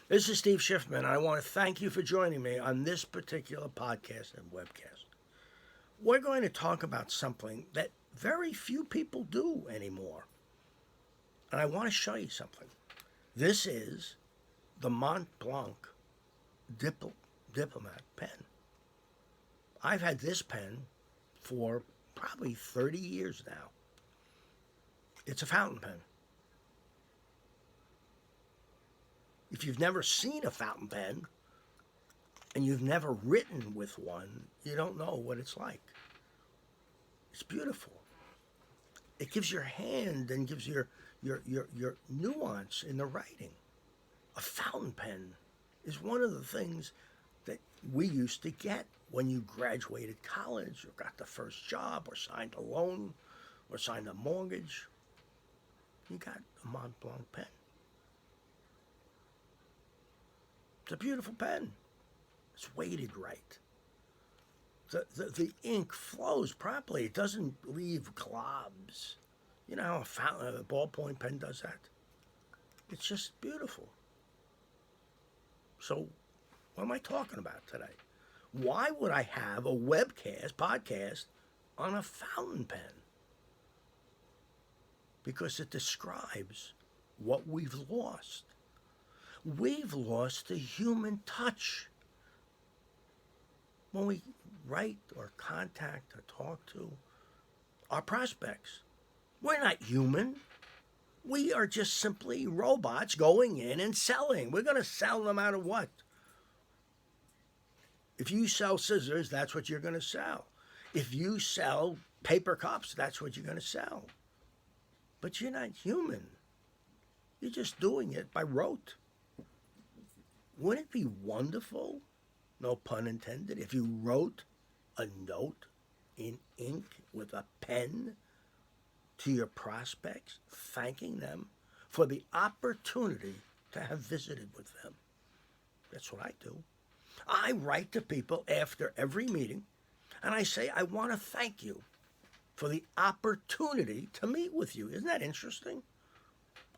This is Steve Schiffman, and I want to thank you for joining me on this particular podcast and webcast. We're going to talk about something that very few people do anymore, and I want to show you something. This is the Mont Blanc Diplomat pen. I've had this pen for probably 30 years now. It's a fountain pen. If you've never seen a fountain pen and you've never written with one, you don't know what it's like. It's beautiful. It gives your hand and gives your nuance in the writing. A fountain pen is one of the things that we used to get when you graduated college or got the first job or signed a loan or signed a mortgage. You got a Mont Blanc pen. It's a beautiful pen. It's weighted right. The ink flows properly. It doesn't leave globs. You know how a ballpoint pen does that? It's just beautiful. So, what am I talking about today? Why would I have a podcast on a fountain pen? Because it describes what we've lost. We've lost the human touch. When we write or contact or talk to our prospects, we're not human. We are just simply robots going in and selling. We're going to sell no matter what. If you sell scissors, that's what you're going to sell. If you sell paper cups, that's what you're going to sell. But you're not human. You're just doing it by rote. Wouldn't it be wonderful, no pun intended, if you wrote a note in ink with a pen to your prospects, thanking them for the opportunity to have visited with them? That's what I do. I write to people after every meeting, and I say, I want to thank you for the opportunity to meet with you. Isn't that interesting?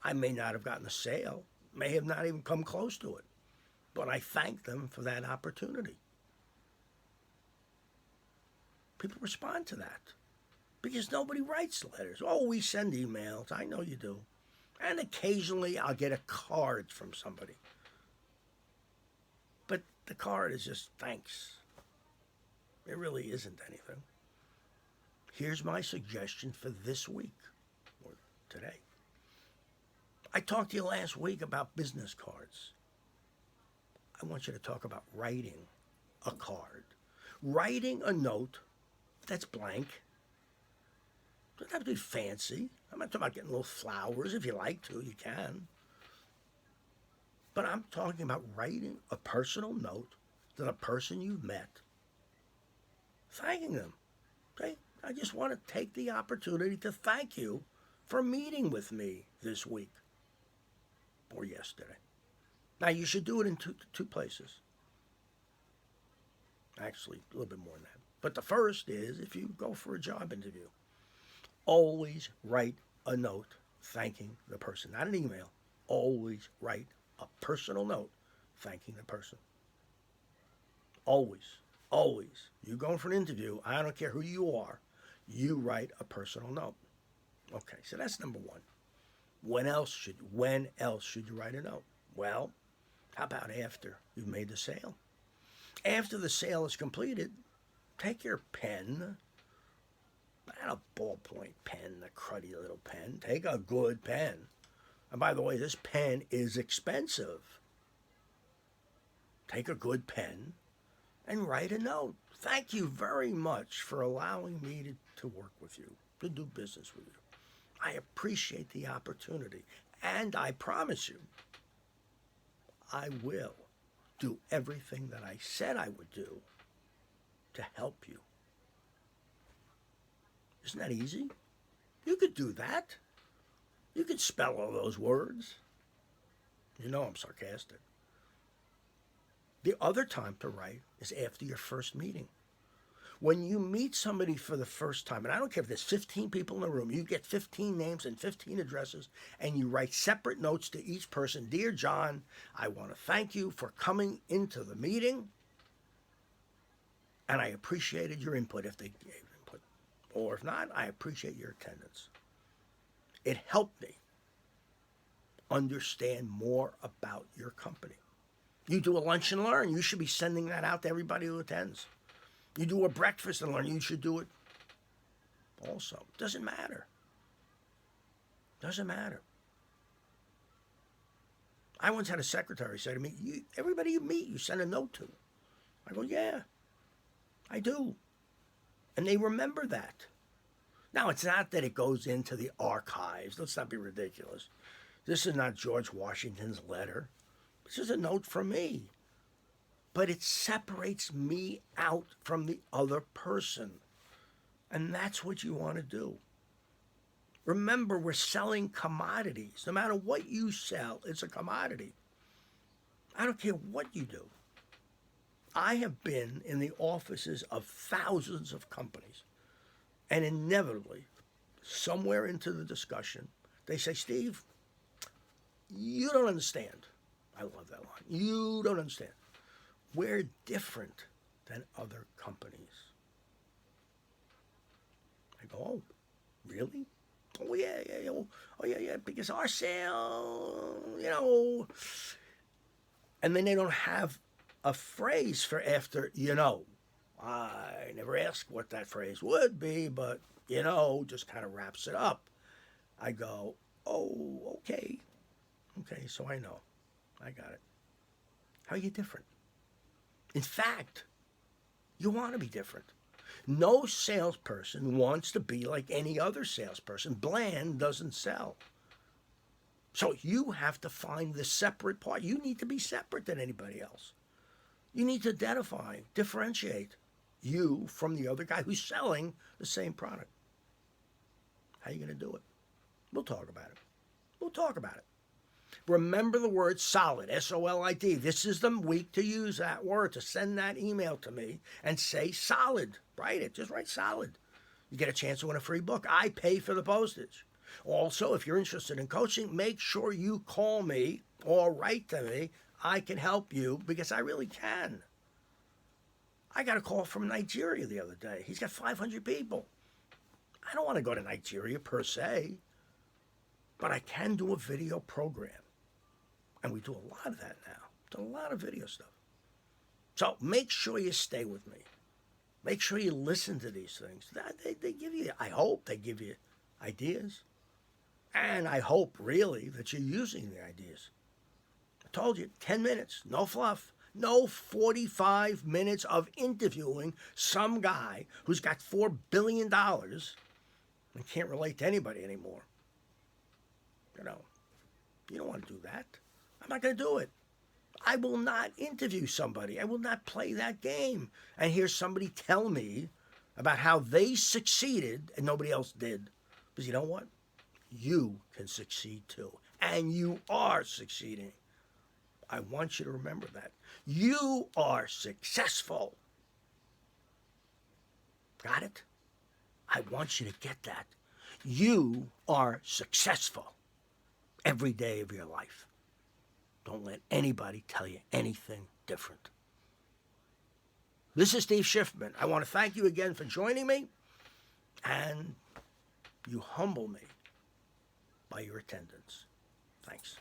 I may not have gotten a sale, may have not even come close to it, but I thank them for that opportunity. People respond to that because nobody writes letters. Oh, we send emails. I know you do. And occasionally I'll get a card from somebody. But the card is just thanks. It really isn't anything. Here's my suggestion for this week or today. I talked to you last week about business cards. I want you to talk about writing a card. Writing a note that's blank. Doesn't have to be fancy. I'm not talking about getting little flowers. If you like to, you can. But I'm talking about writing a personal note to the person you've met, thanking them. Okay? I just want to take the opportunity to thank you for meeting with me this week or yesterday. Now, you should do it in two places. Actually, a little bit more than that. But the first is if you go for a job interview, always write a note thanking the person. Not an email. Always write a personal note thanking the person. Always. Always. You going for an interview, I don't care who you are, you write a personal note. Okay, so that's number one. When else should you write a note? Well, how about after you've made the sale? After the sale is completed, take your pen, not a ballpoint pen, a cruddy little pen. Take a good pen. And by the way, this pen is expensive. Take a good pen and write a note. Thank you very much for allowing me to work with you, to do business with you. I appreciate the opportunity. And I promise you, I will do everything that I said I would do to help you. Isn't that easy? You could do that. You could spell all those words. You know I'm sarcastic. The other time to write is after your first meeting. When you meet somebody for the first time, and I don't care if there's 15 people in the room, you get 15 names and 15 addresses, and you write separate notes to each person. Dear John, I want to thank you for coming into the meeting, and I appreciated your input if they gave input. Or if not, I appreciate your attendance. It helped me understand more about your company. You do a lunch and learn, you should be sending that out to everybody who attends. You do a breakfast and learn, you should do it also. Doesn't matter. Doesn't matter. I once had a secretary say to me, everybody you meet, you send a note to. I go, yeah, I do. And they remember that. Now, it's not that it goes into the archives. Let's not be ridiculous. This is not George Washington's letter. This is a note from me. But it separates me out from the other person. And that's what you want to do. Remember, we're selling commodities. No matter what you sell, it's a commodity. I don't care what you do. I have been in the offices of thousands of companies. And inevitably, somewhere into the discussion, they say, Steve, you don't understand. I love that line. You don't understand. We're different than other companies. I go, oh, really? Oh, yeah. Oh, yeah, because our sale, And then they don't have a phrase for after, I never asked what that phrase would be, but, just kind of wraps it up. I go, oh, okay. Okay, so I know. I got it. How are you different? In fact, you want to be different. No salesperson wants to be like any other salesperson. Bland doesn't sell. So you have to find the separate part. You need to be separate than anybody else. You need to identify, differentiate you from the other guy who's selling the same product. How are you going to do it? We'll talk about it. Remember the word solid, S-O-L-I-D. This is the week to use that word, to send that email to me and say solid. Write it. Just write solid. You get a chance to win a free book. I pay for the postage. Also, if you're interested in coaching, make sure you call me or write to me. I can help you because I really can. I got a call from Nigeria the other day. He's got 500 people. I don't want to go to Nigeria per se, but I can do a video program. And we do a lot of that now. Do a lot of video stuff. So make sure you stay with me. Make sure you listen to these things. They give you, I hope they give you ideas. And I hope really that you're using the ideas. I told you, 10 minutes, no fluff. No 45 minutes of interviewing some guy who's got $4 billion and can't relate to anybody anymore. You don't want to do that. I'm not going to do it. I will not interview somebody. I will not play that game and hear somebody tell me about how they succeeded and nobody else did. Because you know what? You can succeed too. And you are succeeding. I want you to remember that. You are successful. Got it? I want you to get that. You are successful every day of your life. Don't let anybody tell you anything different. This is Steve Schiffman. I want to thank you again for joining me, and you humble me by your attendance. Thanks.